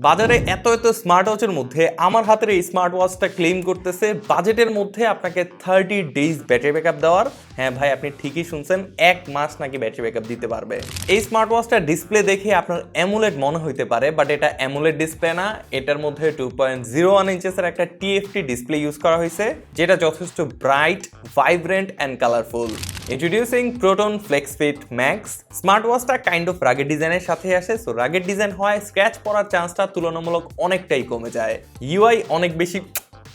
বাজারে এত স্মার্ট ওয়াচের মধ্যে আমার হাতের এই স্মার্ট ওয়াচটা ক্লেম করতেছে বাজেটের মধ্যে আপনাকে 30 ডেজ ব্যাটারি ব্যাকআপ দেওয়ার। হ্যাঁ ভাই, আপনি ঠিকই শুনছেন, 1 মাস নাকি ব্যাটারি ব্যাকআপ দিতে পারবে। এই স্মার্ট ওয়াচটার ডিসপ্লে দেখে আপনার অ্যামোলেড মনে হইতে পারে, বাট এটা অ্যামোলেড ডিসপ্লে না। এটার মধ্যে 2.01 ইঞ্চেসের একটা TFT ডিসপ্লে ইউজ করা হয়েছে, যেটা যথেষ্ট bright, vibrant and colourful. Introducing Proton FlexFit Max. Smart ওয়াচটা কাইন্ড অফ রাগেড ডিজাইনের সাথে আসে, সো রাগেড ডিজাইন হয় স্ক্র্যাচ পড়ার চান্সটা তুলনামূলক অনেকটাই কমে যায়। ইউআই অনেক বেশি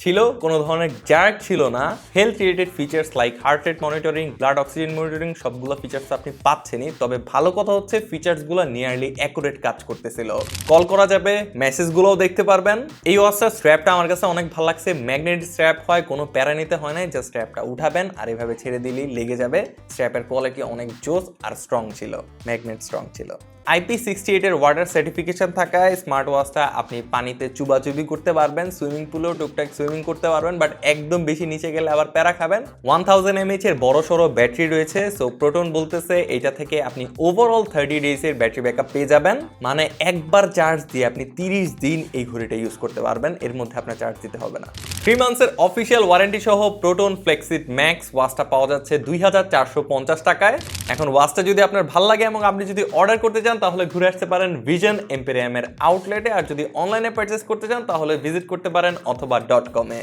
ছিল, কোনো ধরনের জার্ক ছিল না। Health related features like heart rate monitoring, blood oxygen monitoring সবগুলো ফিচার্স আপনি পাচ্ছেনই। তবে ভালো কথা হচ্ছে ফিচার্সগুলো নিয়ারলি অ্যাকুরেট কাজ করতেছিল। কল করা যাবে, মেসেজগুলোও দেখতে পারবেন। এই ওয়াচটার স্ট্র্যাপটা আমার কাছে অনেক ভালো লাগছে। ম্যাগনেটিক স্ট্র্যাপ হয়, কোনো প্যারা নিতে হয় না, জাস্ট স্ট্র্যাপটা উঠাবেন আর এভাবে ছেড়ে দিলেই লেগে যাবে। স্ট্র্যাপের কোয়ালিটি অনেক জোস আর স্ট্রং ছিল, ম্যাগনেট স্ট্রং ছিল। IP68 এর ওয়াটার সার্টিফিকেশন থাকায় স্মার্ট ওয়াচটা আপনি পানিতে চুবাচুবি করতে পারবেন, সুইমিং পুলেও টুকটাক সুইমিং করতে পারবেন, বাট একদম বেশি নিচে গেলে আবার প্যারা খাবেন। 1000 mAh এর বড় সড়ো ব্যাটারি রয়েছে, সো প্রোটন বলতেছে এটা থেকে আপনি ওভারঅল 30 ডেজের ব্যাটারি ব্যাকআপ পেয়ে যাবেন। মানে একবার চার্জ দিয়ে আপনি 30 দিন এই ঘড়িটা ইউজ করতে পারবেন, এর মধ্যে আপনার চার্জ দিতে হবে না। 3 মান্থসের অফিসিয়াল ওয়ারেন্টি সহ প্রোটন ফ্লেক্সিট ম্যাক্স ওয়াচটা পাওয়া যাচ্ছে 2450 টাকায়। এখন ওয়াচটা যদি আপনার ভালো লাগে এবং আপনি যদি অর্ডার করতে চান তাহলে ঘুরে আসতে পারেন ভিশন এম্পেরিয়ামের আউটলেটে, আর যদি অনলাইনে পারচেস করতে চান তাহলে ভিজিট করতে পারেন অথবা .com-এ।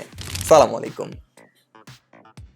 সালামু আলাইকুম।